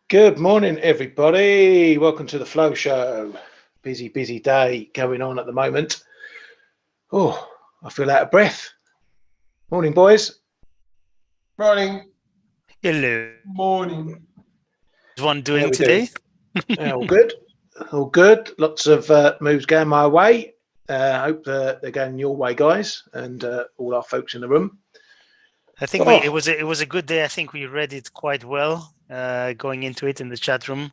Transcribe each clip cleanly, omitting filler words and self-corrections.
Good morning, everybody. Welcome to the Flow Show. Busy day going on at the moment. Oh, I feel out of breath. Morning, boys. Morning. Hello. Morning. How's one How doing we doing? today? All good. All good. Lots of moves going my way. Hope they're going your way, guys, and all our folks in the room. I think it was a good day. I think we read it quite well going into it in the chat room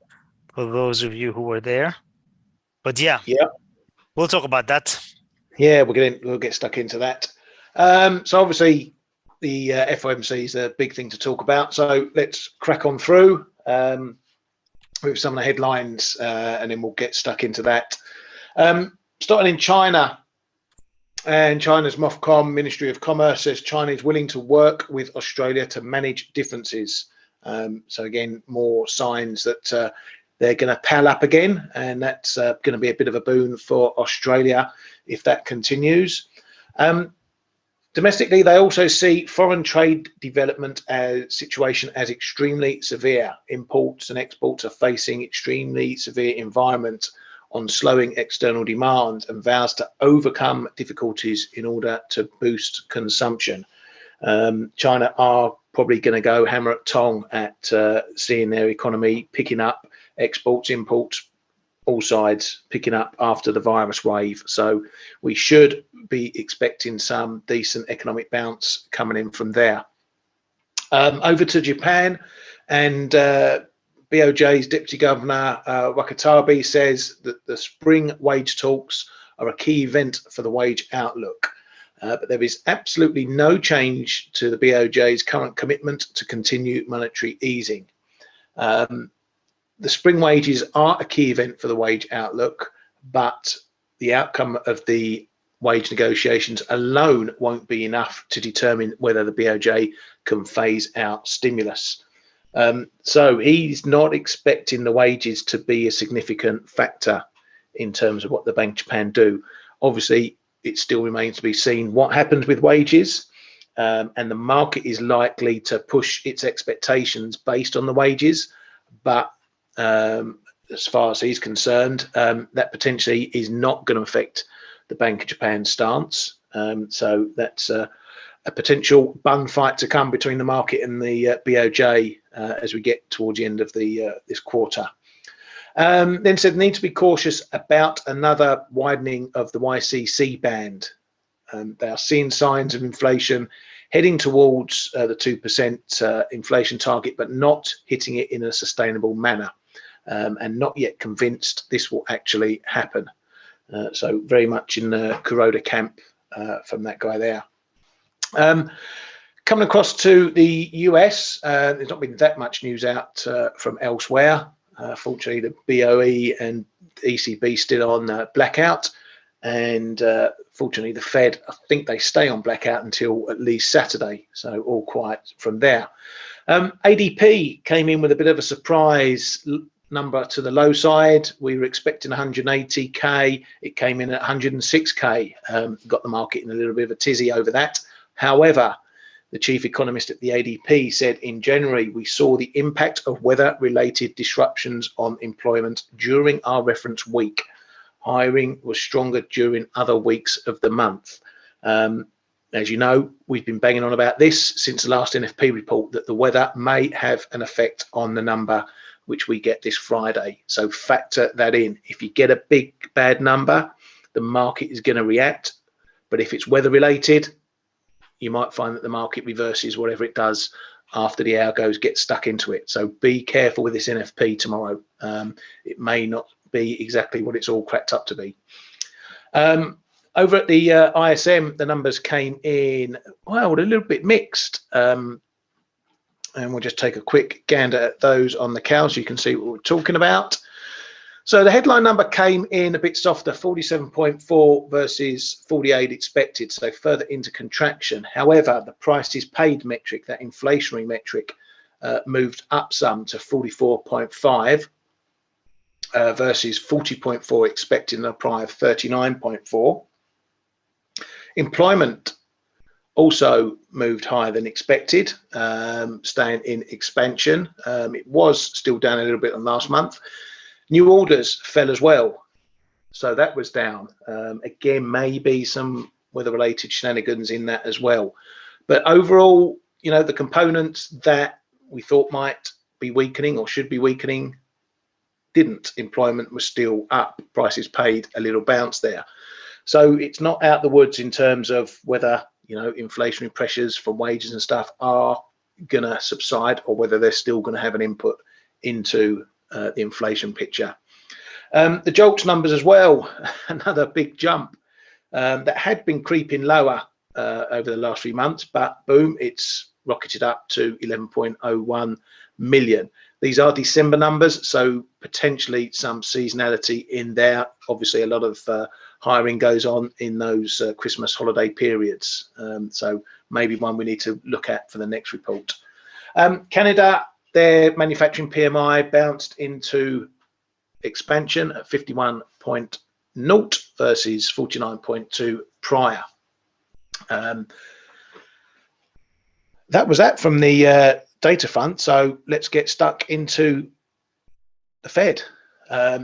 for those of you who were there. But yeah, we'll talk about that. Yeah, we'll get stuck into that. So obviously the FOMC is a big thing to talk about. So let's crack on through with some of the headlines, and then we'll get stuck into that. Starting in China, and China's MOFCOM, Ministry of Commerce, says China is willing to work with Australia to manage differences. So again, more signs that they're going to pal up again, and that's going to be a bit of a boon for Australia if that continues. Domestically, they also see foreign trade development situation as extremely severe. Imports and exports are facing extremely severe environment on slowing external demand, and vows to overcome difficulties in order to boost consumption. China are probably going to go hammer at tong at seeing their economy picking up, exports, imports, all sides picking up after the virus wave. So we should be expecting some decent economic bounce coming in from there. Over to Japan, and BOJ's Deputy Governor Wakatabe says that the spring wage talks are a key event for the wage outlook. But there is absolutely no change to the BOJ's current commitment to continue monetary easing. The spring wages are a key event for the wage outlook, but the outcome of the wage negotiations alone won't be enough to determine whether the BOJ can phase out stimulus. So he's not expecting the wages to be a significant factor in terms of what the Bank of Japan do. Obviously, it still remains to be seen what happens with wages, and the market is likely to push its expectations based on the wages, but as far as he's concerned, that potentially is not going to affect the Bank of Japan's stance. So that's a potential bun fight to come between the market and the BOJ as we get towards the end of this quarter. Then said need to be cautious about another widening of the YCC band. They are seeing signs of inflation heading towards the 2% inflation target, but not hitting it in a sustainable manner, and not yet convinced this will actually happen. So very much in the Kuroda camp from that guy there. Coming across to the US, there's not been that much news out from elsewhere. Fortunately, the BOE and ECB still on blackout, and fortunately the Fed, I think they stay on blackout until at least Saturday, so all quiet from there. ADP came in with a bit of a surprise number to the low side. We were expecting 180k, it came in at 106k. Got the market in a little bit of a tizzy over that. However, the chief economist at the ADP said in January, we saw the impact of weather-related disruptions on employment during our reference week. Hiring was stronger during other weeks of the month. As you know, we've been banging on about this since the last NFP report, that the weather may have an effect on the number which we get this Friday. So factor that in. If you get a big bad number, the market is going to react. But if it's weather-related, you might find that the market reverses whatever it does after the hour goes, get stuck into it. So be careful with this NFP tomorrow. It may not be exactly what it's all cracked up to be. Over at the ISM, the numbers came in, well, a little bit mixed. And we'll just take a quick gander at those on the cow so you can see what we're talking about. So the headline number came in a bit softer, 47.4 versus 48 expected, so further into contraction. However, the prices paid metric, that inflationary metric, moved up some to 44.5 versus 40.4 expected in the prior 39.4. Employment also moved higher than expected, staying in expansion. It was still down a little bit on last month. New orders fell as well, so that was down. Again, maybe some weather-related shenanigans in that as well. But overall, you know, the components that we thought might be weakening or should be weakening didn't. Employment was still up. Prices paid a little bounce there. So it's not out the woods in terms of whether, you know, inflationary pressures from wages and stuff are going to subside or whether they're still going to have an input into the inflation picture. The JOLTS numbers as well, another big jump that had been creeping lower over the last 3 months, but boom, it's rocketed up to 11.01 million. These are December numbers, so potentially some seasonality in there. Obviously, a lot of hiring goes on in those Christmas holiday periods. So maybe one we need to look at for the next report. Canada, their manufacturing PMI bounced into expansion at 51.0 versus 49.2 prior. That was that from the data front. So let's get stuck into the Fed.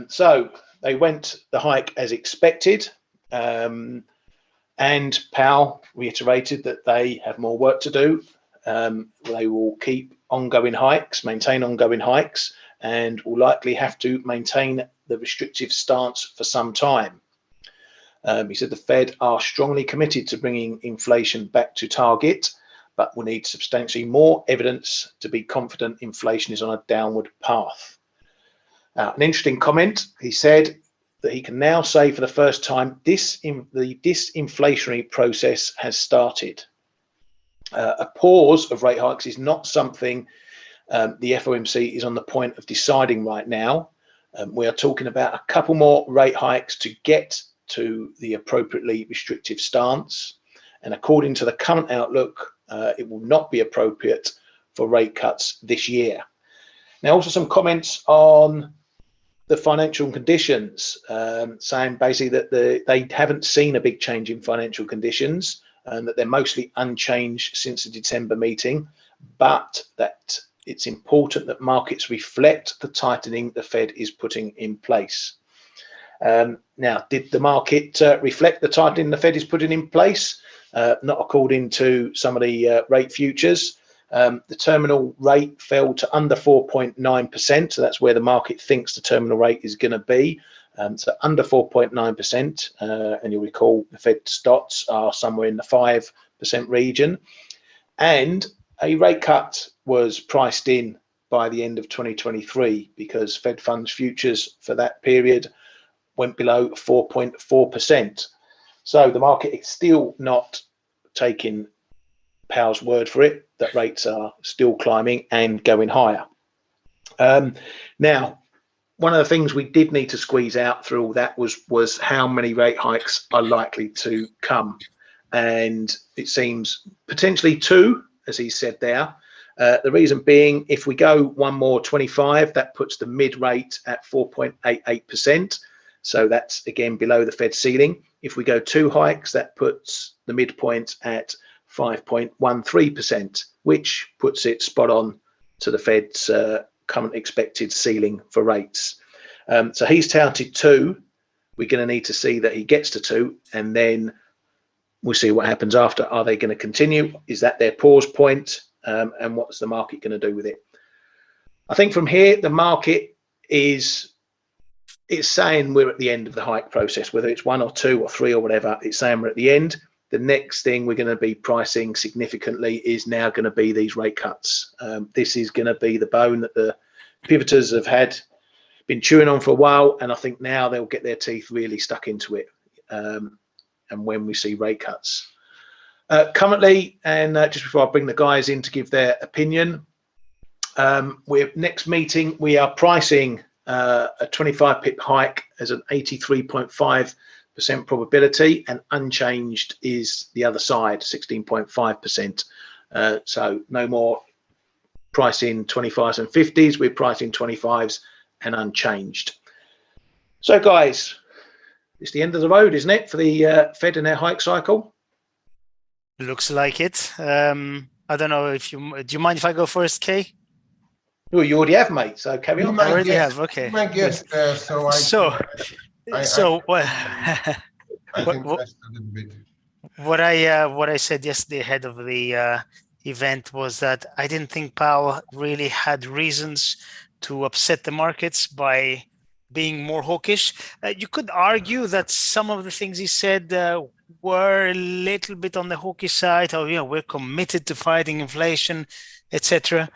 So they went the hike as expected, and Powell reiterated that they have more work to do. They will keep ongoing hikes, maintain ongoing hikes, and will likely have to maintain the restrictive stance for some time. He said the Fed are strongly committed to bringing inflation back to target, but will need substantially more evidence to be confident inflation is on a downward path. An interesting comment, he said that he can now say for the first time the disinflationary process has started. A pause of rate hikes is not something the FOMC is on the point of deciding right now. We are talking about a couple more rate hikes to get to the appropriately restrictive stance. And according to the current outlook, it will not be appropriate for rate cuts this year. Now, also some comments on the financial conditions, saying basically that they haven't seen a big change in financial conditions and that they're mostly unchanged since the December meeting, but that it's important that markets reflect the tightening the Fed is putting in place. Now, did the market reflect the tightening the Fed is putting in place? Not according to some of the rate futures. The terminal rate fell to under 4.9%. So that's where the market thinks the terminal rate is going to be. So under 4.9%. And you'll recall the Fed dots are somewhere in the 5% region. And a rate cut was priced in by the end of 2023 because Fed funds futures for that period went below 4.4%. So the market is still not taking Powell's word for it that rates are still climbing and going higher. Now, one of the things we did need to squeeze out through all that was how many rate hikes are likely to come. And it seems potentially 2, as he said there. The reason being, if we go one more 25, that puts the mid rate at 4.88%. So that's again below the Fed ceiling. If we go 2 hikes, that puts the midpoint at 5.13%, which puts it spot on to the Fed's current expected ceiling for rates. So he's touted 2. We're going to need to see that he gets to 2, and then we'll see what happens after. Are they going to continue? Is that their pause point? And what's the market going to do with it? I think from here, the market is saying we're at the end of the hike process, whether it's 1 or 2 or 3 or whatever, it's saying we're at the end. The next thing we're going to be pricing significantly is now going to be these rate cuts. This is going to be the bone that the pivoters have been chewing on for a while, and I think now they'll get their teeth really stuck into it. And when we see rate cuts. Currently, and just before I bring the guys in to give their opinion, next meeting, we are pricing a 25 pip hike as an 83.5% probability, and unchanged is the other side, 16.5%. So no more pricing 25s and 50s, we're pricing 25s and unchanged. So guys, it's the end of the road, isn't it, for the Fed and their hike cycle? Looks like it. I don't know if do you mind if I go first, Kay? Well, you already have, mate. So carry on. I already have. Okay. You might guess, so What, I can test a little bit. what I said yesterday ahead of the event was that I didn't think Powell really had reasons to upset the markets by being more hawkish. You could argue that some of the things he said were a little bit on the hawkish side. Oh, yeah, we're committed to fighting inflation, etc.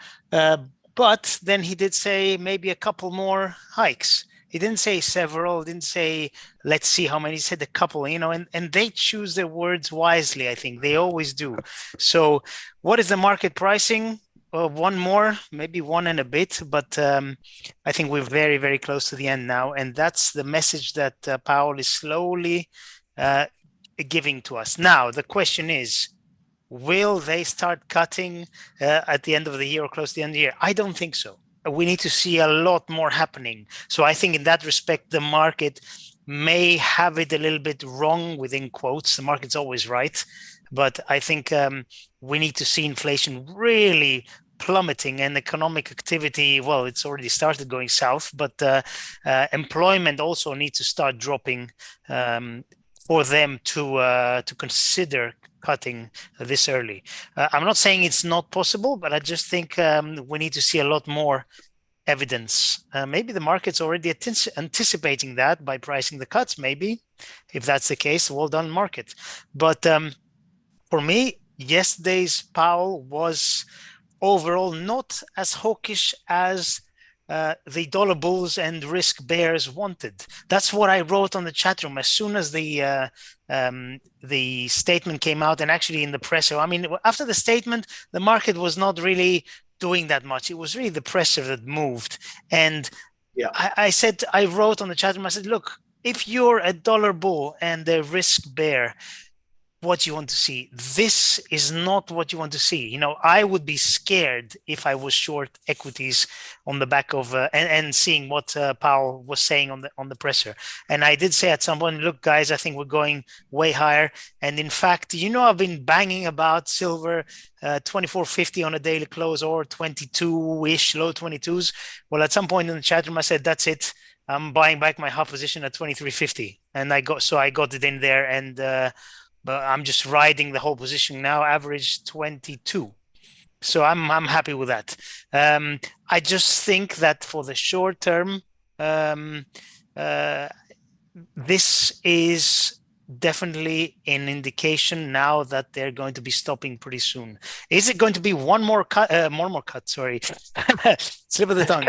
But then he did say maybe a couple more hikes. He didn't say several, didn't say, let's see how many, he said a couple, and they choose their words wisely, I think. They always do. So what is the market pricing? One more, maybe one and a bit, but I think we're very, very close to the end now. And that's the message that Powell is slowly giving to us. Now, the question is, will they start cutting at the end of the year or close to the end of the year? I don't think so. We need to see a lot more happening. So I think in that respect, the market may have it a little bit wrong within quotes. The market's always right. But I think we need to see inflation really plummeting and economic activity, well, it's already started going south, but employment also needs to start dropping for them to consider cutting this early. I'm not saying it's not possible, but I just think we need to see a lot more evidence. Maybe the market's already anticipating that by pricing the cuts, maybe. If that's the case, well done, market. But for me, yesterday's Powell was overall not as hawkish as the dollar bulls and risk bears wanted. That's what I wrote on the chat room as soon as the statement came out, and actually in the presser. I mean, after the statement, the market was not really doing that much. It was really the presser that moved. And yeah, I wrote on the chat room, I said, look, if you're a dollar bull and a risk bear, what you want to see. This is not what you want to see. I would be scared if I was short equities on the back of and seeing what Powell was saying on the presser. And I did say at some point, look, guys, I think we're going way higher. And in fact, I've been banging about silver 24.50 on a daily close or 22-ish, low 22s. Well, at some point in the chat room, I said, that's it. I'm buying back my half position at 23.50, and I got it in there, and but I'm just riding the whole position now, average 22. So I'm happy with that. I just think that for the short term, this is definitely an indication now that they're going to be stopping pretty soon. Is it going to be one more cut? Sorry, slip of the tongue.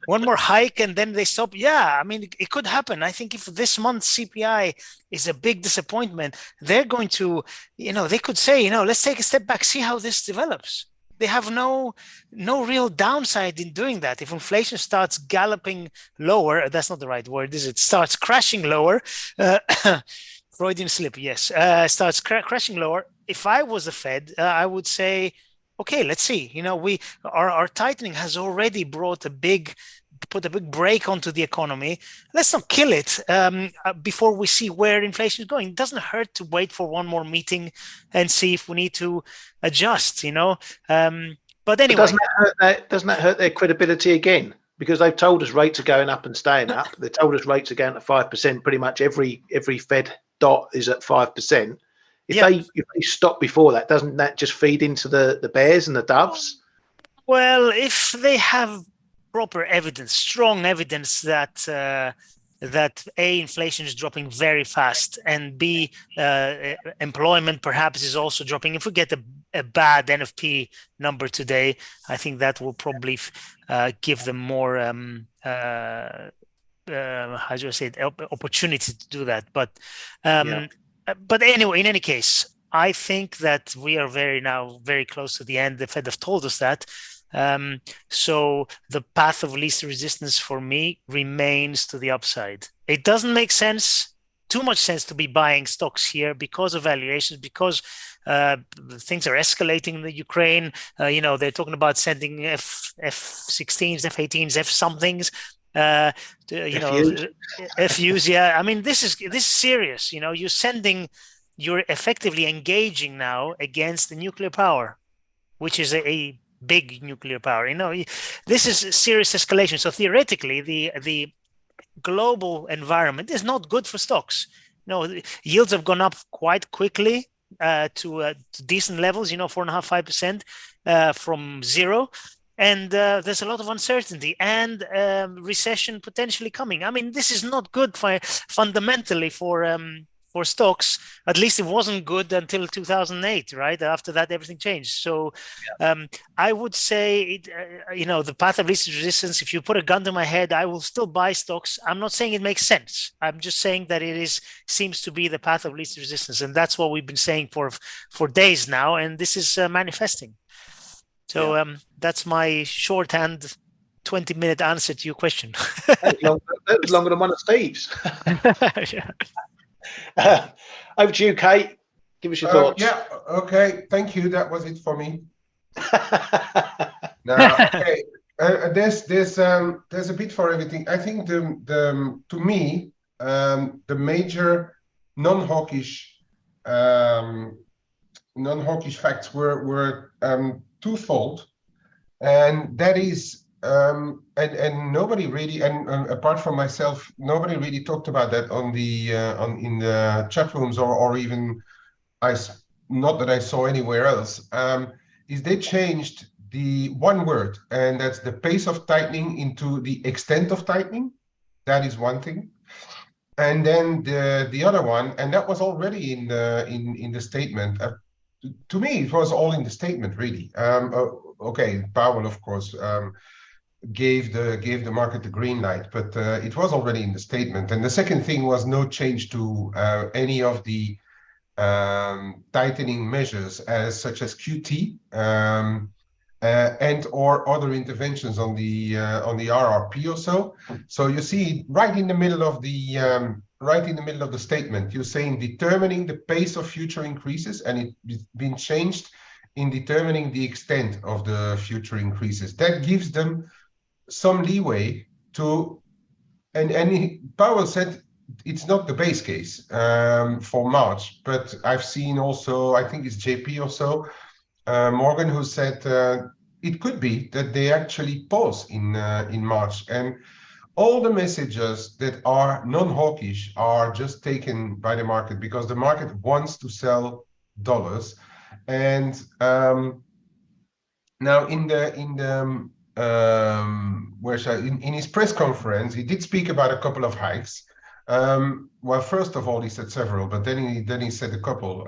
One more hike and then they stop. Yeah, I mean, it could happen. I think if this month's CPI is a big disappointment, they're going to, they could say, let's take a step back, see how this develops. They have no real downside in doing that. If inflation starts galloping lower, that's not the right word, is it? Starts crashing lower. Freudian slip, yes. Starts crashing lower. If I was the Fed, I would say, okay, let's see. Our tightening has already put a big break onto the economy. Let's not kill it before we see where inflation is going. It doesn't hurt to wait for one more meeting and see if we need to adjust, But anyway. But doesn't that hurt their credibility again? Because they've told us rates are going up and staying up. They told us rates are going to 5%. Pretty much every Fed dot is at 5%. If they stop before that, doesn't that just feed into the bears and the doves? Well, if they have proper evidence, strong evidence that A, inflation is dropping very fast, and B, employment perhaps is also dropping. If we get a bad NFP number today, I think that will probably give them more how do I say it, opportunity to do that. But anyway, in any case, I think that we are very close to the end. The Fed have told us that. So the path of least resistance for me remains to the upside. It doesn't make too much sense to be buying stocks here because of valuations, because things are escalating in the Ukraine. They're talking about sending F-16s, F-18s, F-somethings. FUs, yeah. I mean, this is serious. You're sending you're effectively engaging now against the nuclear power, which is a big nuclear power. This is serious escalation. So theoretically, the global environment is not good for stocks. Yields have gone up quite quickly to decent levels, 4.5%, 5% from zero. And there's a lot of uncertainty and recession potentially coming. I mean, this is not good fundamentally for stocks. At least it wasn't good until 2008, right? After that, everything changed. So I would say, the path of least resistance, if you put a gun to my head, I will still buy stocks. I'm not saying it makes sense. I'm just saying that seems to be the path of least resistance. And that's what we've been saying for days now. And this is manifesting. So that's my shorthand 20-minute answer to your question. That was longer than one of Steve's. Over to you, Kate. Give us your thoughts. Yeah, okay. Thank you. That was it for me. Now, okay. There's a bit for everything. I think to me the major non-hawkish facts were twofold, and that is and nobody really, and apart from myself, nobody really talked about that in the chat rooms or even not that I saw anywhere else. Is they changed the one word, and that's the pace of tightening into the extent of tightening. That is one thing. And then the other one, and that was already in the statement. To me, it was all in the statement, really. Okay, Powell, of course, gave the market the green light, but it was already in the statement. And the second thing was no change to any of the tightening measures, such as QT and or other interventions on the RRP or so. So you see, right in the middle of the statement, you're saying determining the pace of future increases, and it's been changed in determining the extent of the future increases. That gives them some leeway to, and Powell said it's not the base case for March, but I've seen also, I think it's JP or so, Morgan, who said it could be that they actually pause in March, and all the messages that are non-hawkish are just taken by the market because the market wants to sell dollars. And now in his press conference, he did speak about a couple of hikes. Well, first of all, he said several, but then he said a couple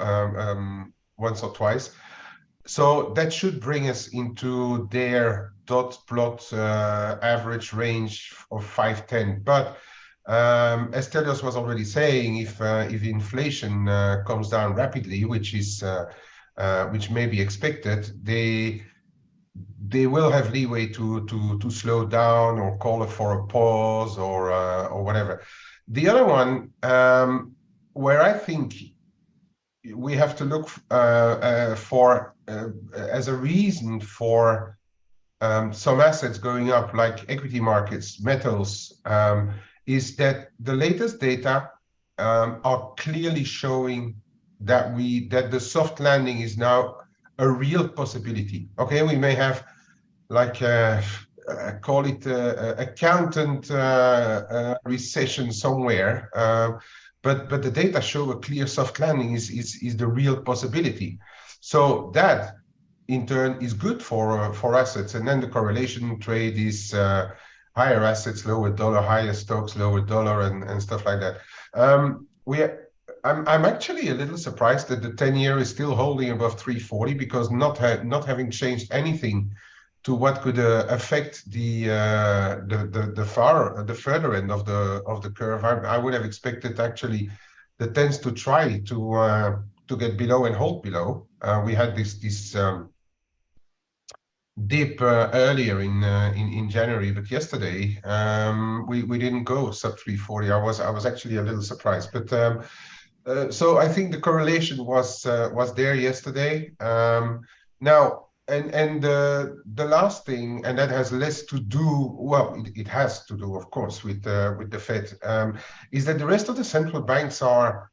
once or twice. So that should bring us into their dot plot average range of 510. But as Stelios was already saying, if inflation comes down rapidly, which may be expected, they will have leeway to slow down or call for a pause or whatever. The other one, where I think we have to look for as a reason for some assets going up, like equity markets, metals, is that the latest data are clearly showing that the soft landing is now a real possibility. Okay, we may have like call it accountant recession somewhere, but the data show a clear soft landing is the real possibility. So that in turn is good for assets, and then the correlation trade is higher assets, lower dollar, higher stocks, lower dollar, and stuff like that. I'm actually a little surprised that the 10-year is still holding above 340, because not having changed anything to what could affect the further end of the curve. I would have expected actually the 10s to try to get below and hold below. We had this dip earlier in January, but yesterday we didn't go sub 340. I was actually a little surprised, but so I think the correlation was there yesterday. Now. And the last thing, and that has less to do, well, it has to do, of course, with the Fed, is that the rest of the central banks are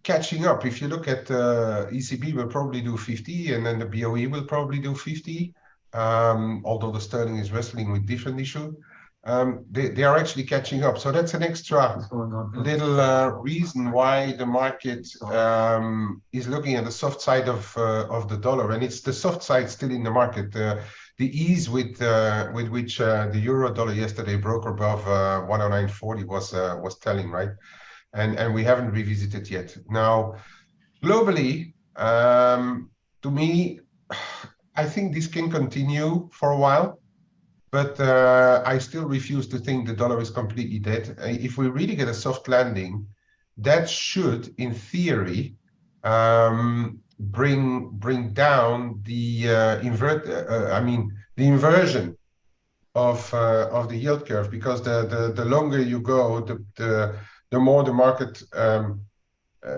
catching up. If you look at ECB will probably do 50, and then the BOE will probably do 50, although the sterling is wrestling with different issue. They are actually catching up. So that's an extra little reason why the market is looking at the soft side of the dollar, and it's the soft side still in the market. The ease with which the euro dollar yesterday broke above 109.40 was telling, right? And we haven't revisited yet. Now, globally, to me, I think this can continue for a while, but I still refuse to think the dollar is completely dead. If we really get a soft landing, that should, in theory, bring down the inversion of the yield curve, because the longer you go, the more the market,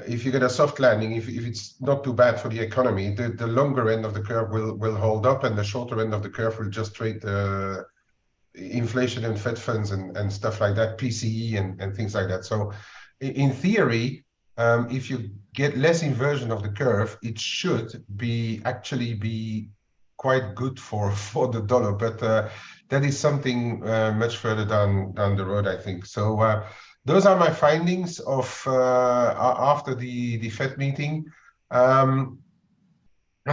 if you get a soft landing, if it's not too bad for the economy, the longer end of the curve will hold up, and the shorter end of the curve will just trade inflation and Fed funds and stuff like that, PCE and things like that. So in theory, if you get less inversion of the curve, it should actually be quite good for the dollar, but that is something much further down the road, I think. So those are my findings of after the Fed meeting. I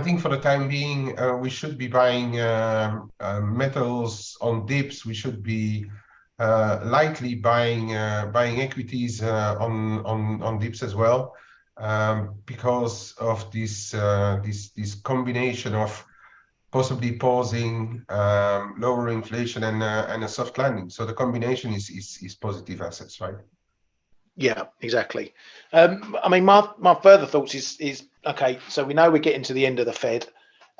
think for the time being, we should be buying metals on dips. We should be likely buying equities on dips as well, because of this combination of possibly pausing, lower inflation, and a soft landing. So the combination is positive assets, right? Yeah, exactly. I mean, my further thoughts is okay. So we know we're getting to the end of the Fed,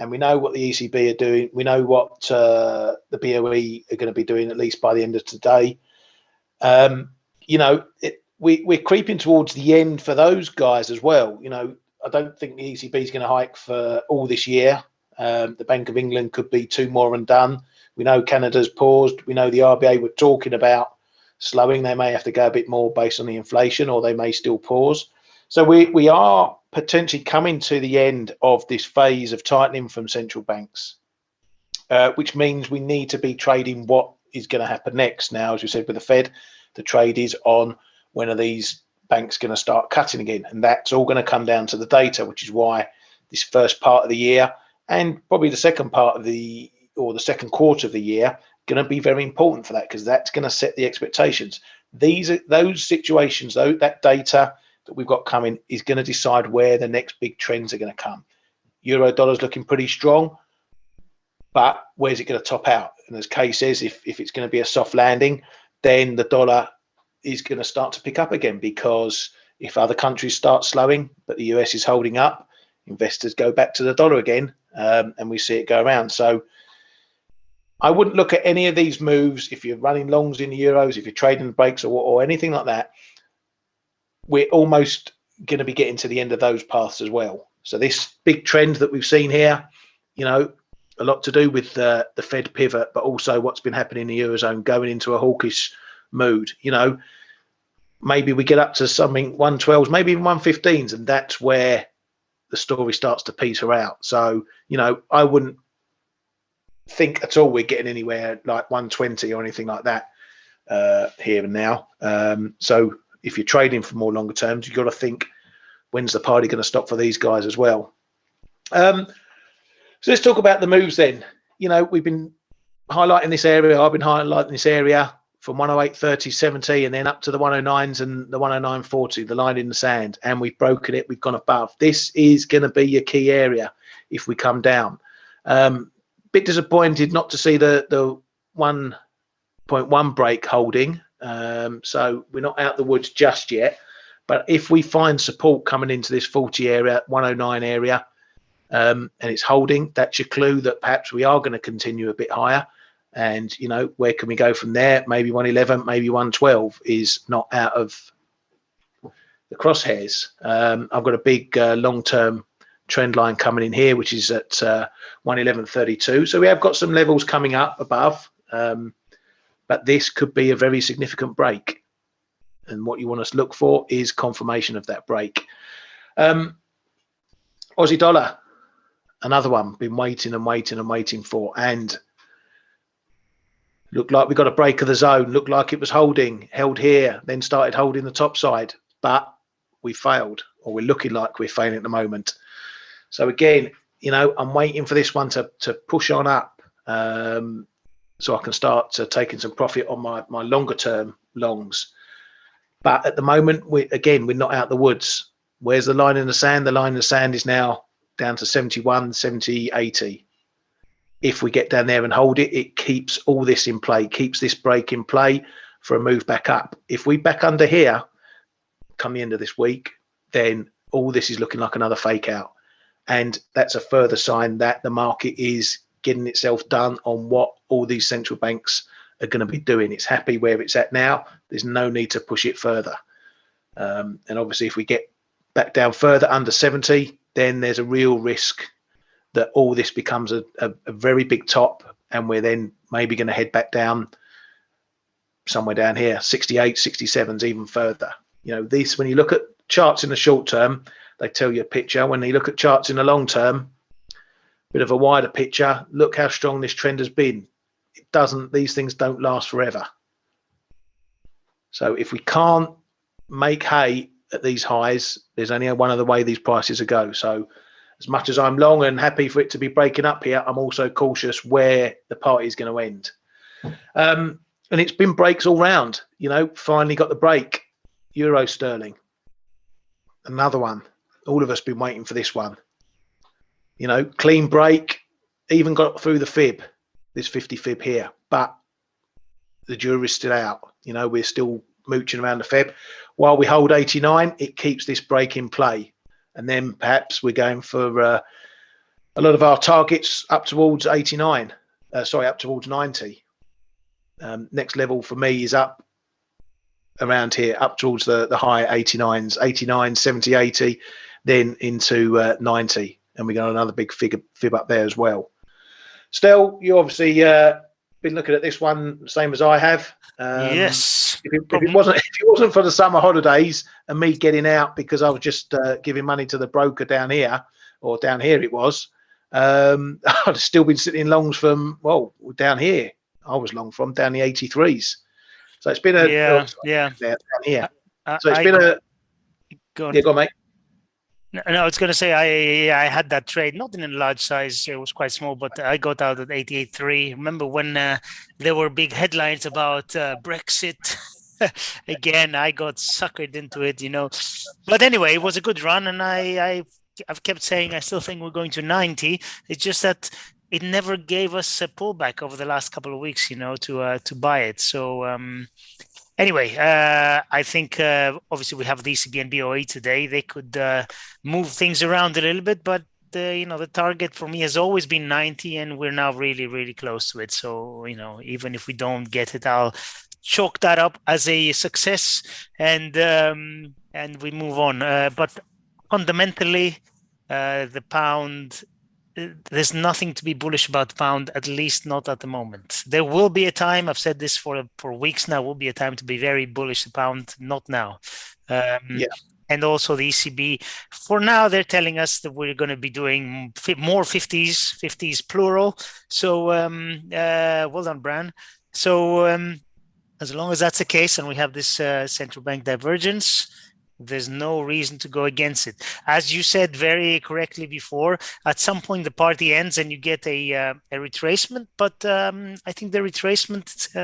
and we know what the ECB are doing. We know what the BOE are going to be doing, at least by the end of today. You know, we're creeping towards the end for those guys as well. You know, I don't think the ECB is going to hike for all this year. The Bank of England could be 2 more and done. We know Canada's paused. We know the RBA were talking about slowing. They may have to go a bit more based on the inflation, or they may still pause. So we are potentially coming to the end of this phase of tightening from central banks, which means we need to be trading what is going to happen next. Now, as we said with the Fed, the trade is on when are these banks going to start cutting again, and that's all going to come down to the data, which is why this first part of the year, and probably the second part of the second quarter of the year, going to be very important for that, because that's going to set the expectations. Those situations, though, that data that we've got coming is going to decide where the next big trends are going to come. Euro dollar's looking pretty strong, but where's it going to top out? And as Kay says, if it's going to be a soft landing, then the dollar is going to start to pick up again, because if other countries start slowing, but the US is holding up, investors go back to the dollar again, and we see it go around. So I wouldn't look at any of these moves if you're running longs in the euros, if you're trading the breaks or anything like that. We're almost going to be getting to the end of those paths as well. So this big trend that we've seen here, you know, a lot to do with the Fed pivot, but also what's been happening in the Eurozone going into a hawkish mood. You know, maybe we get up to something 112s, maybe even 115s, and that's where the story starts to peter out. So, you know, I wouldn't think at all we're getting anywhere like 120 or anything like that here and now. So if you're trading for more longer terms, you've got to think, when's the party going to stop for these guys as well? So let's talk about the moves then. You know, we've been highlighting this area. I've been highlighting this area from 108.30, 70, and then up to the 109s and the 109.40, the line in the sand. And we've broken it. We've gone above. This is going to be your key area if we come down. Bit disappointed not to see the 1.1 break holding. So we're not out the woods just yet. But if we find support coming into this 40 area, 109 area, and it's holding, that's your clue that perhaps we are going to continue a bit higher. And, you know, where can we go from there? Maybe 111, maybe 112 is not out of the crosshairs. I've got a big long-term trend line coming in here, which is at 111.32. So we have got some levels coming up above, but this could be a very significant break. And what you want us to look for is confirmation of that break. Aussie dollar, another one, been waiting and waiting and waiting for, and looked like we got a break of the zone, looked like it was held here, then started holding the top side, but we failed, or we're looking like we're failing at the moment. So again, you know, I'm waiting for this one to push on up, so I can start taking some profit on my longer term longs. But at the moment, we're not out the woods. Where's the line in the sand? The line in the sand is now down to 71, 70, 80. If we get down there and hold it, it keeps all this in play, keeps this break in play for a move back up. If we back under here, come the end of this week, then all this is looking like another fake out. And that's a further sign that the market is getting itself done on what all these central banks are going to be doing. It's happy where it's at now. There's no need to push it further. And obviously, if we get back down further under 70, then there's a real risk that all this becomes a very big top, and we're then maybe going to head back down somewhere down here, 68, 67s, even further. You know, this, when you look at charts in the short term, they tell you a picture. When you look at charts in the long term, bit of a wider picture, look how strong this trend has been. It doesn't, these things don't last forever. So if we can't make hay at these highs, there's only one other way these prices will go. So as much as I'm long and happy for it to be breaking up here, I'm also cautious where the party is going to end. And it's been breaks all round, you know, finally got the break. Euro sterling, another one. All of us been waiting for this one. You know, clean break, even got through the fib, this 50 fib here, but the jury's still out. You know, we're still mooching around the fib. While we hold 89, it keeps this break in play. And then perhaps we're going for a lot of our targets up towards 89, up towards 90. Next level for me is up around here, up towards the high 89s, 89, 70, 80, then into 90. And we got another big fib up there as well. Still, you obviously been looking at this one, same as I have. Yes. If it wasn't for the summer holidays and me getting out because I was just giving money to the broker down here, or down here it was, I'd have still been sitting in longs from, well, down here. I was long from down the 83s. So it's been down here. So it's been go on, mate. No, I was going to say I had that trade, not in a large size. It was quite small, but I got out at 88.3. Remember when there were big headlines about Brexit? Again, I got suckered into it, you know. But anyway, it was a good run, and I've kept saying I still think we're going to 90. It's just that it never gave us a pullback over the last couple of weeks, you know, to buy it. So anyway, I think obviously we have the ECB and BOE today. They could move things around a little bit, but you know, the target for me has always been 90, and we're now really, really close to it. So, you know, even if we don't get it, I'll chalk that up as a success, and we move on. But fundamentally, the pound, there's nothing to be bullish about the pound, at least not at the moment. There will be a time, I've said this for weeks now, will be a time to be very bullish the pound, not now. And also the ECB, for now, they're telling us that we're going to be doing more 50s plural. So well done, Bran. So as long as that's the case and we have this central bank divergence, there's no reason to go against it. As you said very correctly before, at some point the party ends and you get a retracement. But I think the retracement,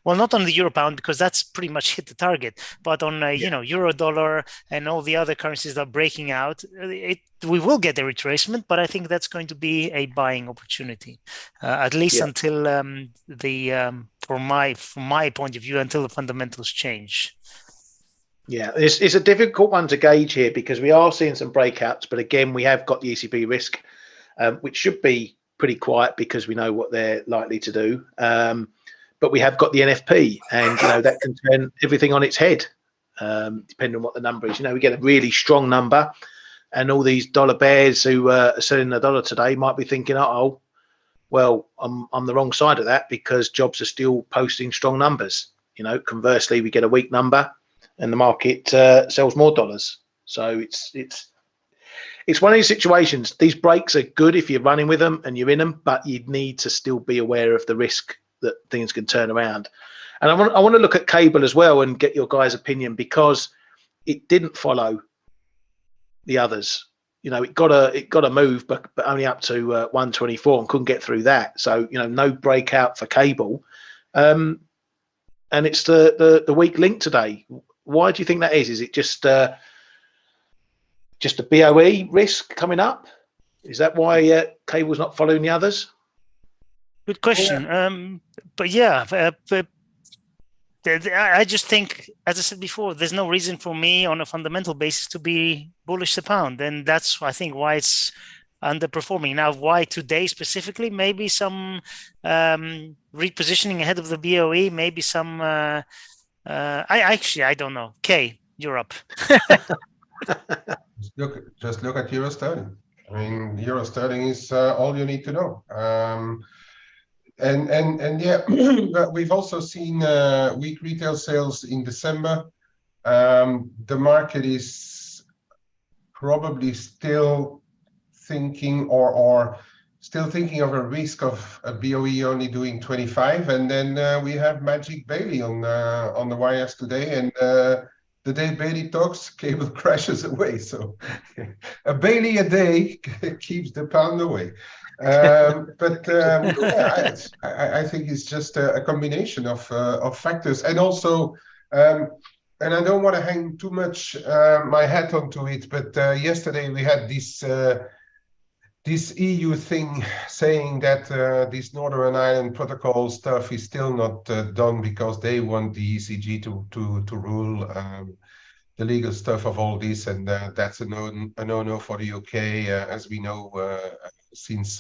well, not on the euro pound because that's pretty much hit the target. But on you know, euro dollar and all the other currencies that are breaking out, we will get a retracement. But I think that's going to be a buying opportunity, at least until from my point of view, until the fundamentals change. Yeah, it's a difficult one to gauge here because we are seeing some breakouts, but again, we have got the ECB risk, which should be pretty quiet because we know what they're likely to do. But we have got the NFP, and you know that can turn everything on its head, depending on what the number is. You know, we get a really strong number, and all these dollar bears who are selling the dollar today might be thinking, "Oh, well, I'm on the wrong side of that because jobs are still posting strong numbers." You know, conversely, we get a weak number. and the market sells more dollars. So it's one of these situations. These breaks are good if you're running with them and you're in them, but you need to still be aware of the risk that things can turn around. And I want to look at cable as well and get your guys' opinion, because it didn't follow the others. You know, it got a move, but only up to 124 and couldn't get through that. So, you know, no breakout for cable. And it's the weak link today. Why do you think that is? Is it just a BOE risk coming up? Is that why cable's not following the others? Good question. But yeah, I just think, as I said before, there's no reason for me on a fundamental basis to be bullish the pound, and that's, I think, why it's underperforming. Now, why today specifically? Maybe some repositioning ahead of the BOE, maybe some I don't know. Kay, you're up. Just look at euro sterling. I mean, euro sterling is all you need to know. And yeah, we've also seen weak retail sales in December. The market is probably still thinking or still thinking of a risk of a BOE only doing 25, and then we have Magic Bailey on the wires today, and the day Bailey talks, cable crashes away. So a Bailey a day keeps the pound away. Yeah, I think it's just a combination of factors, and also, and I don't want to hang too much my hat onto it, but yesterday we had this EU thing saying that this Northern Ireland Protocol stuff is still not done because they want the ECG to rule the legal stuff of all this, and that's a no for the UK, as we know, since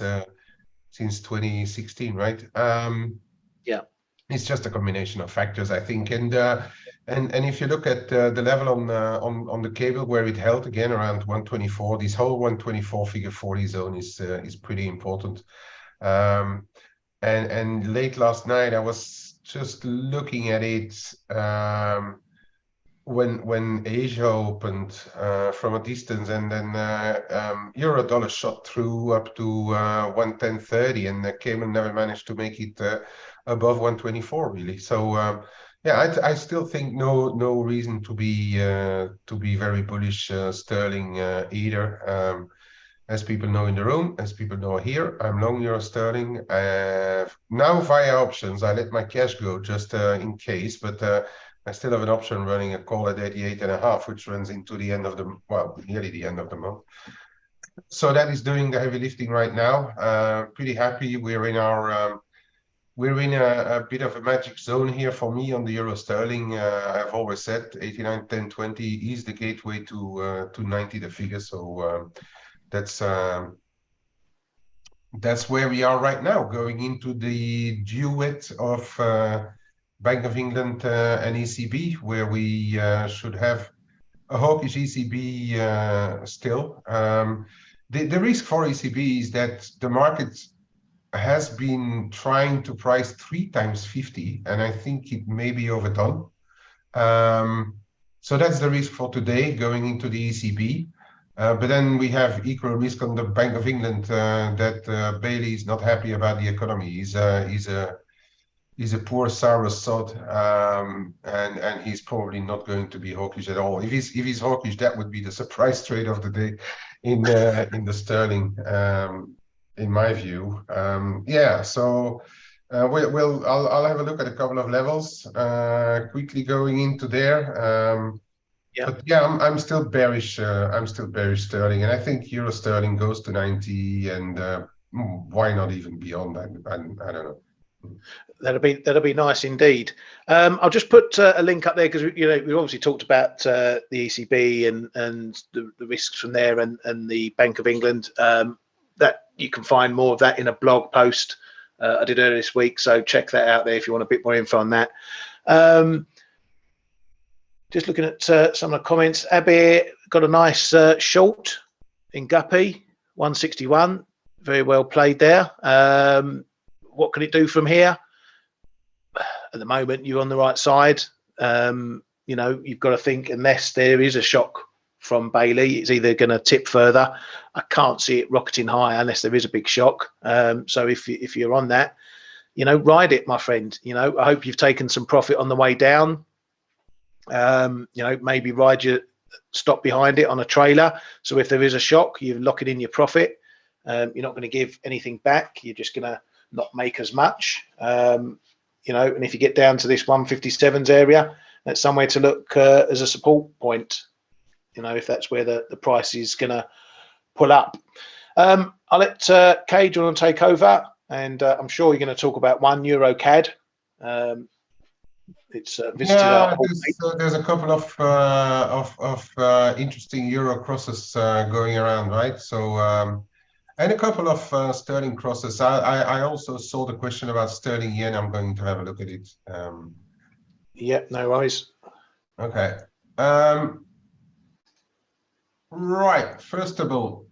2016, right? Yeah, it's just a combination of factors, I think, and if you look at the level on the cable where it held again around 124, this whole 124 figure 40 zone is pretty important. And late last night I was just looking at it when Asia opened from a distance, and then euro dollar shot through up to 110.30, and the cable never managed to make it above 124 really. So yeah, I still think no reason to be very bullish sterling either. As people know in the room, as people know here, I'm long euro sterling. Now via options, I let my cash go just in case, but I still have an option running a call at 88.5, which runs into the end of the, well, nearly the end of the month. So that is doing the heavy lifting right now. Pretty happy. We're in our we're in a bit of a magic zone here for me on the euro sterling. I've always said 89, 10, 20 is the gateway to 90, the figure. So that's where we are right now, going into the duet of Bank of England and ECB, where we should have a hawkish ECB still. The risk for ECB is that the market has been trying to price 3 times 50, and I think it may be overdone. So that's the risk for today, going into the ECB. But then we have equal risk on the Bank of England that Bailey is not happy about the economy. He's a poor sour sod, and he's probably not going to be hawkish at all. If he's hawkish, that would be the surprise trade of the day in the sterling, in my view. Yeah, so I'll have a look at a couple of levels quickly going into there. yeah. But yeah, I'm still bearish. I'm still bearish sterling, and I think euro sterling goes to 90, and why not even beyond that? I don't know. That'll be nice indeed. I'll just put a link up there, because we've obviously talked about the ECB and the risks from there, and the Bank of England. That you can find more of that in a blog post I did earlier this week, so check that out there if you want a bit more info on that. Just looking at some of the comments. Abir got a nice short in Guppy, 161. Very well played there. What can it do from here? At the moment, you're on the right side. you know, you've got to think, unless there is a shock from Bailey, it's either going to tip further. I can't see it rocketing higher unless there is a big shock. So if you're on that, you know, ride it, my friend. You know, I hope you've taken some profit on the way down. You know, maybe ride your stop behind it on a trailer. So if there is a shock, you lock it in your profit. You're not going to give anything back. You're just going to not make as much. You know, and if you get down to this 157s area, that's somewhere to look as a support point. You know, if that's where the price is going to pull up. I'll let Kay, do you want to take over? And I'm sure you're going to talk about €1 CAD. It's visited our there's a couple of interesting euro crosses going around, right? So and a couple of sterling crosses. I also saw the question about sterling yen. I'm going to have a look at it. Yeah, no worries. Okay. Right. First of all,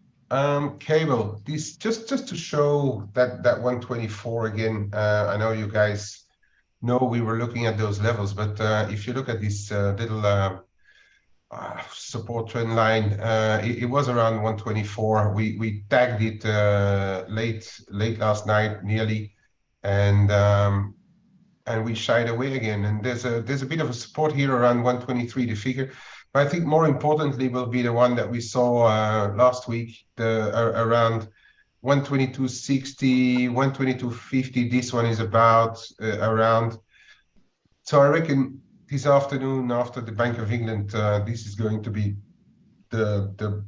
cable. This just to show that 124 again. I know you guys know we were looking at those levels, but if you look at this little support trend line, it was around 124. We tagged it late last night nearly, and we shied away again. And there's a bit of a support here around 123, the figure. But I think more importantly will be the one that we saw last week, around 122.60, 122.50. This one is about around. So I reckon this afternoon after the Bank of England, this is going to be the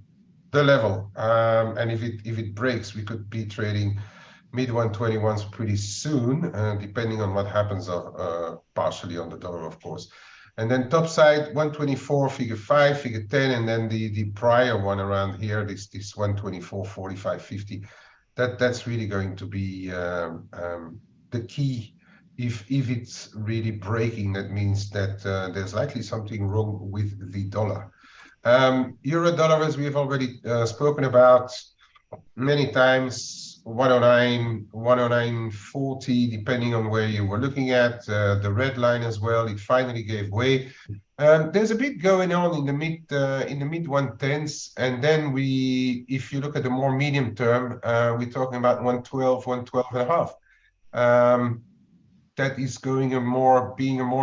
level. And if it breaks, we could be trading mid 121s pretty soon, depending on what happens partially on the dollar, of course. And then top side 124, figure 5, figure 10, and then the prior one around here, this 124, 45, 50. That's really going to be the key. If it's really breaking, that means that there's likely something wrong with the dollar. Euro dollar, as we have already spoken about many times, 109, 109.40, depending on where you were looking at. The red line as well, it finally gave way. There's a bit going on in the mid 110s, and then if you look at the more medium term, we're talking about 112, 112 and a half. That is being a more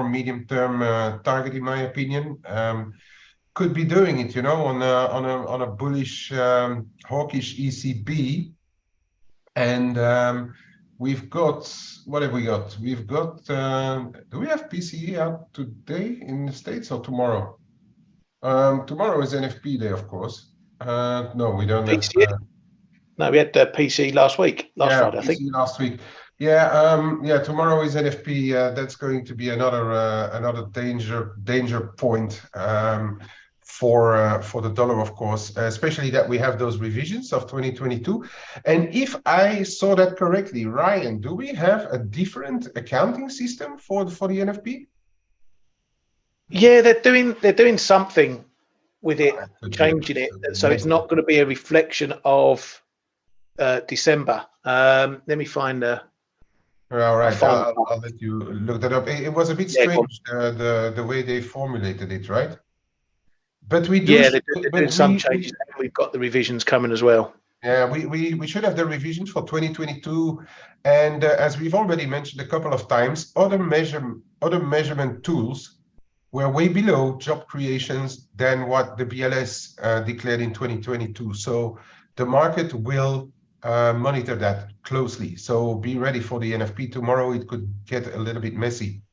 medium term target, in my opinion. Could be doing it, you know, on a bullish, hawkish ECB. And we've got, what have we got? We've got, do we have PCE out today in the States or tomorrow? Tomorrow is NFP day, of course. No, we don't have. No, we had PC last week, Friday, I think. Last week. Yeah, tomorrow is NFP. That's going to be another danger point for the dollar, of course, especially that we have those revisions of 2022. And if I saw that correctly, Ryan, do we have a different accounting system for the NFP? Yeah, they're doing something with it, changing it, so it's not going to be a reflection of December. Let me find the. All right, I'll let you look that up. It was a bit strange the way they formulated it, right? But we do. Yeah, they're doing some changes. We've got the revisions coming as well. Yeah, we should have the revisions for 2022, and as we've already mentioned a couple of times, other measurement tools were way below job creations than what the BLS declared in 2022. So the market will monitor that closely. So be ready for the NFP tomorrow. It could get a little bit messy.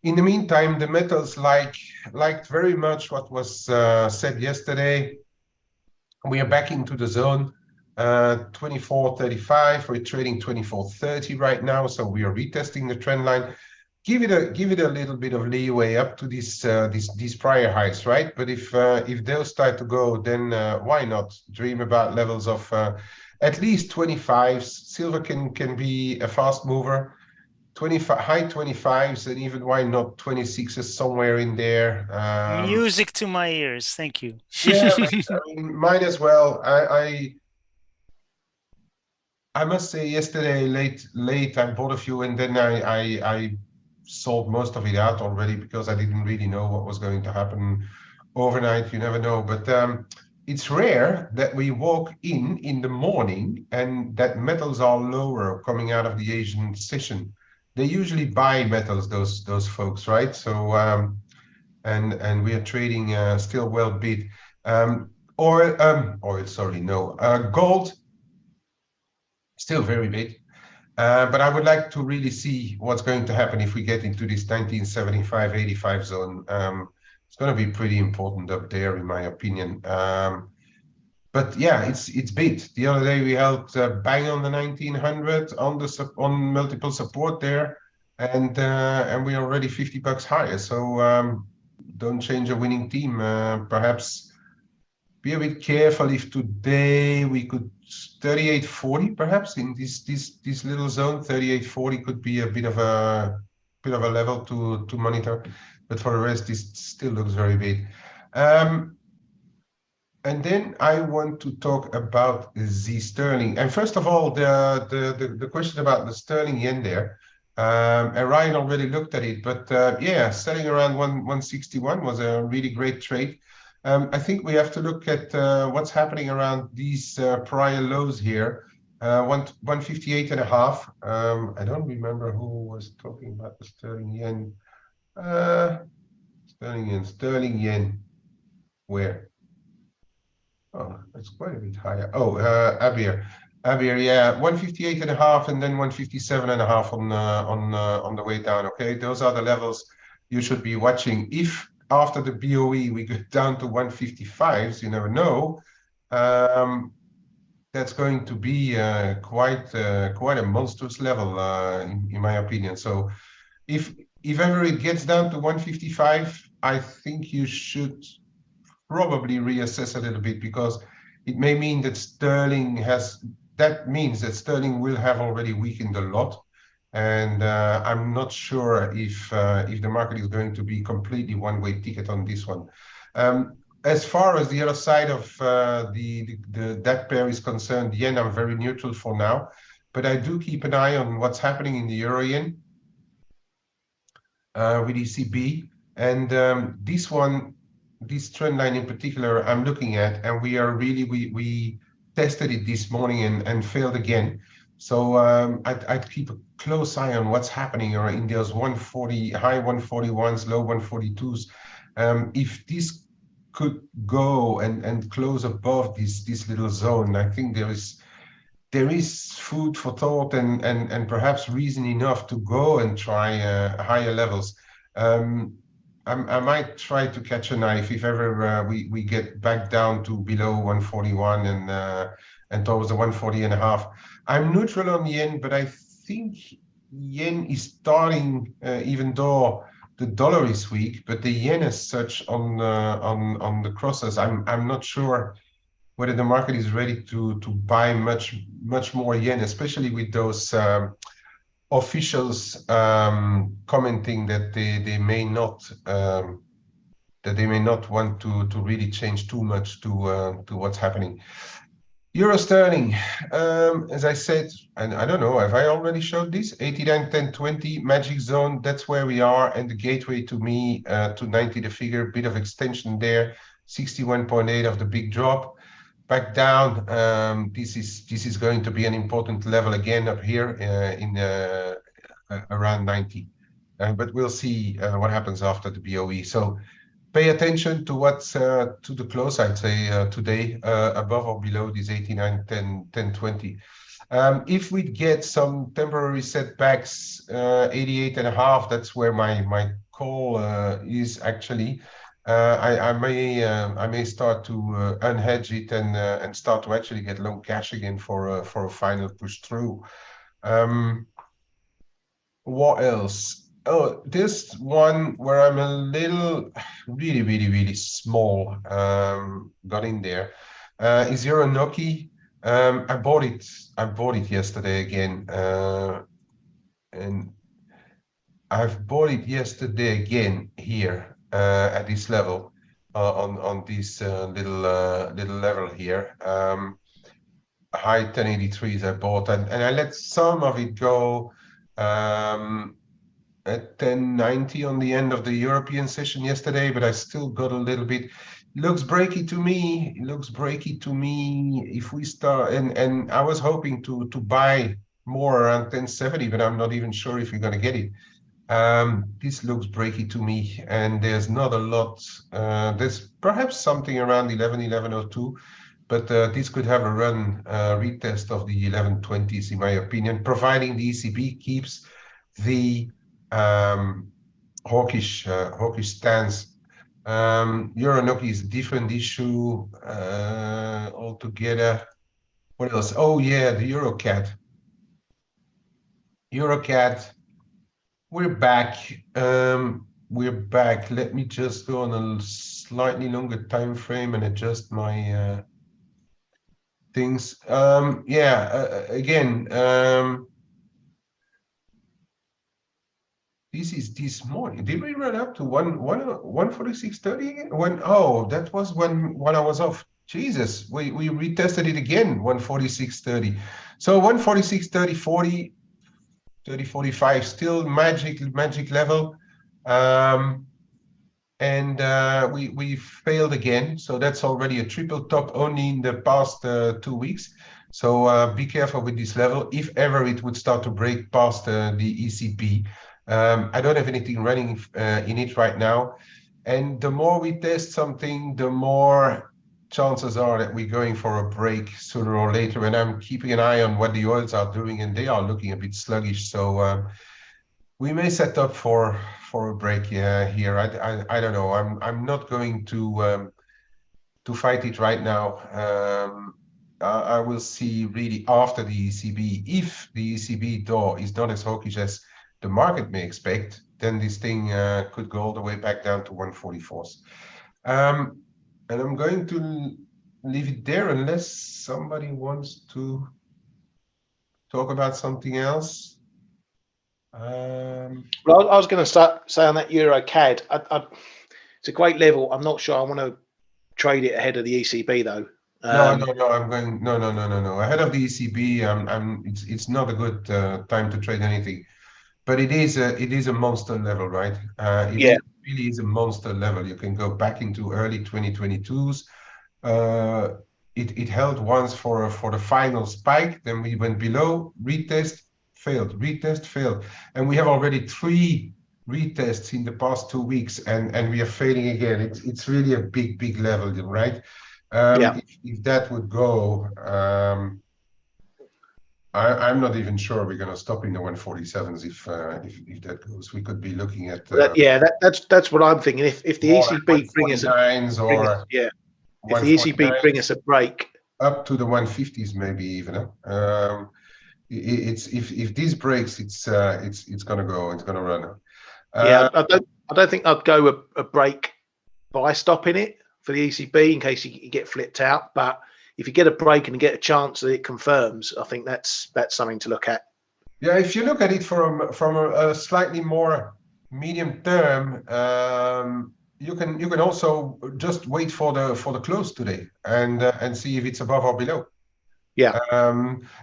In the meantime, the metals liked very much what was said yesterday. We are back into the zone, 24.35. We're trading 24.30 right now, so we are retesting the trend line. Give it a little bit of leeway up to these prior highs, right? But if they'll start to go, then why not dream about levels of at least 25s? Silver can be a fast mover. High 25s, and even why not 26s somewhere in there. Music to my ears, thank you. Yeah, I mean, mine as well. I must say, yesterday late I bought a few, and then I sold most of it out already because I didn't really know what was going to happen overnight. You never know, but it's rare that we walk in the morning and that metals are lower coming out of the Asian session. They usually buy metals, those folks, right? So and we are trading still well bid. Oil, sorry, no. Gold, still very big. But I would like to really see what's going to happen if we get into this 1975-85 zone. It's going to be pretty important up there, in my opinion. But yeah, it's bid. The other day we held bang on the 1900 on multiple support there, and we're already $50 higher. So don't change a winning team. Perhaps be a bit careful if today we could 38.40 perhaps in this little zone. 38.40 could be a bit of a level to monitor, but for the rest, this still looks very big. And then I want to talk about the sterling. And first of all, the question about the sterling yen there. And Ryan already looked at it, but yeah, selling around 161 was a really great trade. I think we have to look at what's happening around these prior lows here. 158.5. I don't remember who was talking about the sterling yen. Sterling yen. Where? Oh, that's quite a bit higher. Oh, Abir, yeah, 158.5 and then 157.5 on the way down. Okay, those are the levels you should be watching. If after the BOE we go down to 155s, you never know. That's going to be quite a monstrous level, in my opinion. So, if ever it gets down to 155, I think you should probably reassess a little bit, because it may mean that that means that sterling will have already weakened a lot, and I'm not sure if the market is going to be completely one-way ticket on this one. As far as the other side of that pair is concerned, yen, I'm very neutral for now, but I do keep an eye on what's happening in the euro yen with ECB, and this trend line in particular I'm looking at, and we tested it this morning and failed again. So I'd keep a close eye on what's happening in those 140, high 141s, low 142s. If this could go and close above this little zone, I think there is food for thought and perhaps reason enough to go and try higher levels. I might try to catch a knife if ever we get back down to below 141 and towards the 140.5. I'm neutral on yen, but I think yen is starting, even though the dollar is weak, but the yen as such on the crosses, I'm not sure whether the market is ready to buy much more yen, especially with those officials commenting that they may not want to really change too much to what's happening. Euro sterling, as I said, and I don't know, have I already showed this? 89.10.20 magic zone, that's where we are, and the gateway to me to 90 the figure, bit of extension there, 61.8 of the big drop. Back down, this is going to be an important level again up here in around 90, but we'll see what happens after the BOE. So pay attention to what's to the close, I'd say, today, above or below this 89.10.20. If we get some temporary setbacks, 88.5, that's where my call is actually. I may start to unhedge it and start to actually get long cash again for a final push through. What else? Oh, this one where I'm a little really small got in there is Euro Noki. I bought it yesterday again, and I've bought it yesterday again here at this level on this little level here. High 1083s I bought, and I let some of it go at 1090 on the end of the European session yesterday, but I still got a little bit. Looks breaky to me. It looks breaky to me. If we start, and I was hoping to buy more around 1070, but I'm not even sure if we're going to get it. This looks breaky to me, and there's not a lot. There's perhaps something around 1102, but this could have a run retest of the 1120s, in my opinion, providing the ECB keeps the hawkish stance. Euro-NOK is a different issue altogether. What else? Oh yeah, the EuroCAD. We're back. We're back. Let me just go on a slightly longer time frame and adjust my things. Again. This morning. Did we run up to 146.30 again? That was when I was off. Jesus, we retested it again, 146.30. So 146.30, 40, 30, 45, still magic level. We failed again. So that's already a triple top only in the past 2 weeks. So be careful with this level. If ever it would start to break past the ECB. I don't have anything running in it right now. And the more we test something, the more chances are that we're going for a break sooner or later. And I'm keeping an eye on what the oils are doing, and they are looking a bit sluggish. So we may set up for a break here. I don't know. I'm not going to fight it right now. I will see really after the ECB. If the ECB door is not as hawkish as the market may expect, then this thing could go all the way back down to 144s. And I'm going to leave it there unless somebody wants to talk about something else. Well, I was going to say on that EuroCAD, it's a great level. I'm not sure I want to trade it ahead of the ECB though. No. I'm going no. Ahead of the ECB, it's not a good time to trade anything. But it is a monster level, right? It really is a monster level. You can go back into early 2022s. It held once for the final spike. Then we went below, retest, failed, and we have already 3 retests in the past 2 weeks, and we are failing again. It's really a big level, right? If that would go. I'm not even sure we're going to stop in the 147s if that goes. We could be looking at that's what I'm thinking. If the ECB bring us a break up to the 150s, maybe even. If this breaks, it's going to go. It's going to run. I don't think I'd go a break by stopping it for the ECB in case you get flipped out, but if you get a break and get a chance that it confirms, I think that's something to look at. Yeah, if you look at it from a slightly more medium term, you can also just wait for the close today and see if it's above or below. Yeah.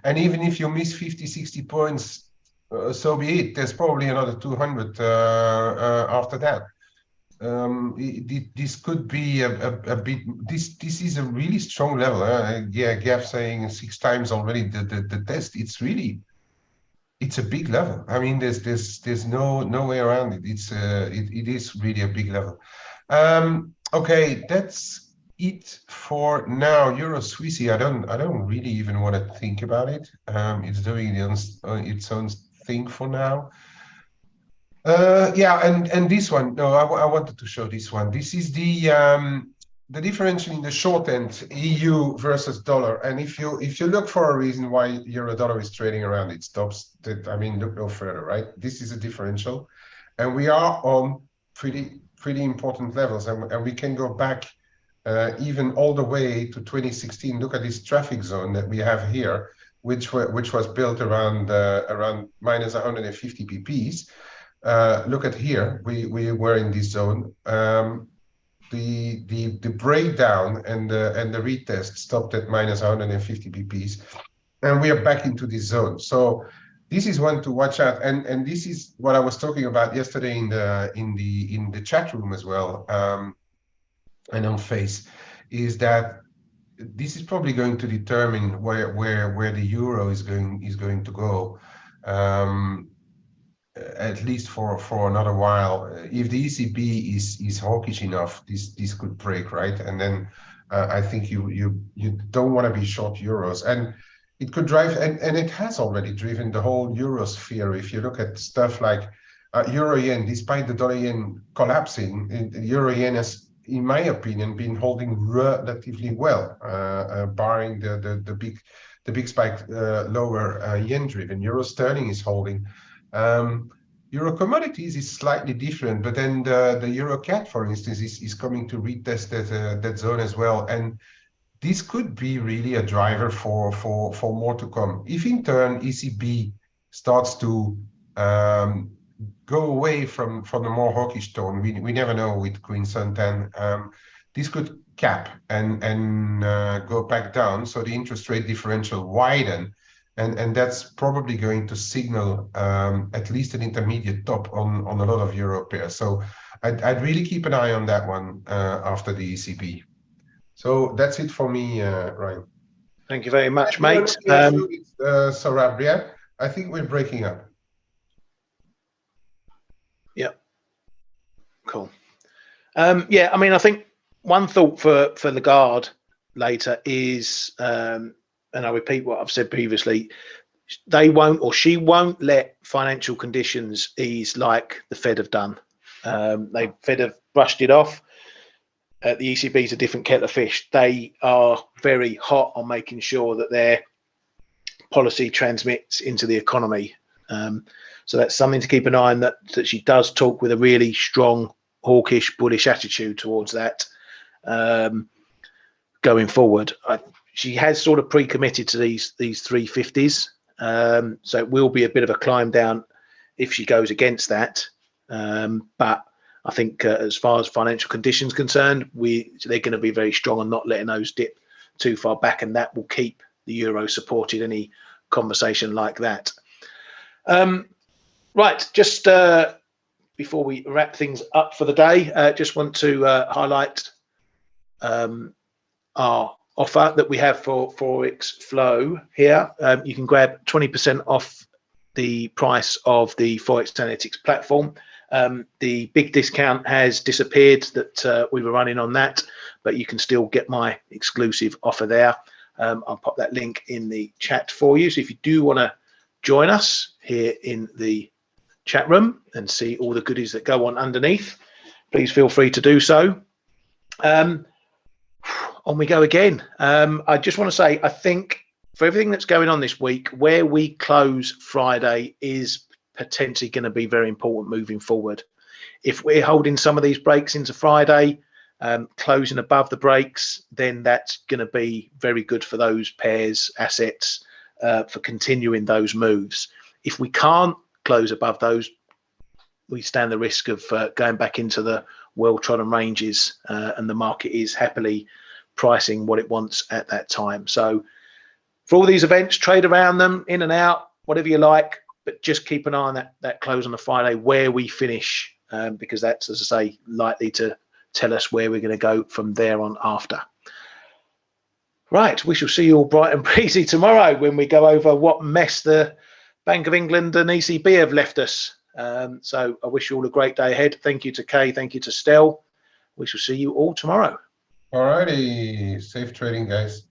And even if you miss 50, 60 points, so be it. There's probably another 200 after that. This could be a bit. This is a really strong level. Gav saying 6 times already the test. It's a big level. I mean, there's no way around it. It is really a big level. Okay, that's it for now. Euro Swissy. I don't really even want to think about it. It's doing its own thing for now. And this one. No, I wanted to show this one. This is the differential in the short end, EU versus dollar. And if you look for a reason why euro dollar is trading around its tops, look no further, right? This is a differential, and we are on pretty important levels, and we can go back even all the way to 2016. Look at this traffic zone that we have here, which was built around minus 150 pp's. Look at here, we were in this zone. The breakdown and the retest stopped at minus 150 pp's, and we are back into this zone. So this is one to watch out, and this is what I was talking about yesterday in the chat room as well, and on F.A.C.E, is that this is probably going to determine where the euro is going to go, at least for another while. If the ECB is hawkish enough, this could break, right? And then I think you don't want to be short euros, and it could drive, and it has already driven the whole euro sphere. If you look at stuff like euro yen, despite the dollar yen collapsing, euro yen has, in my opinion, been holding relatively well, barring the big spike lower yen driven. Euro sterling is holding. Euro commodities is slightly different, but then the euro cat, for instance, is coming to retest that zone as well, and this could be really a driver for more to come. If in turn ECB starts to go away from the more hawkish tone, we never know with Queen Sun 10. This could cap and go back down, so the interest rate differential widen, and that's probably going to signal at least an intermediate top on a lot of euro pairs. So I'd really keep an eye on that one after the ECB. So that's it for me, Ryan. Thank you very much, mate. Sarabia, I think we're breaking up. Yeah. Cool. Yeah, I mean, I think one thought for Lagarde later is, and I'll repeat what I've said previously, they won't, or she won't, let financial conditions ease like the Fed have done. Fed have brushed it off. The ECB is a different kettle of fish. They are very hot on making sure that their policy transmits into the economy. So that's something to keep an eye on, that she does talk with a really strong, hawkish, bullish attitude towards that going forward. She has sort of pre-committed to these 350s. So it will be a bit of a climb down if she goes against that. But I think as far as financial conditions concerned, they're going to be very strong on not letting those dip too far back, and that will keep the euro supported, any conversation like that. Right, just before we wrap things up for the day, just want to highlight our offer that we have for Forex Flow here. You can grab 20% off the price of the ForexAnalytix platform. The big discount has disappeared that we were running on that, but you can still get my exclusive offer there. I'll pop that link in the chat for you. So if you do want to join us here in the chat room and see all the goodies that go on underneath, please feel free to do so. On we go again. I just want to say, I think for everything that's going on this week, where we close Friday is potentially going to be very important moving forward. If we're holding some of these breaks into Friday, closing above the breaks, then that's going to be very good for those pairs, assets, for continuing those moves. If we can't close above those, we stand the risk of going back into the well-trodden ranges, and the market is happily pricing what it wants at that time. So for all these events, trade around them, in and out, whatever you like, but just keep an eye on that close on the Friday, where we finish, because that's, as I say, likely to tell us where we're going to go from there on after. Right, we shall see you all bright and breezy tomorrow when we go over what mess the Bank of England and ECB have left us. So I wish you all a great day ahead. Thank you to Kay, thank you to Stel. We shall see you all tomorrow. All righty, safe trading, guys.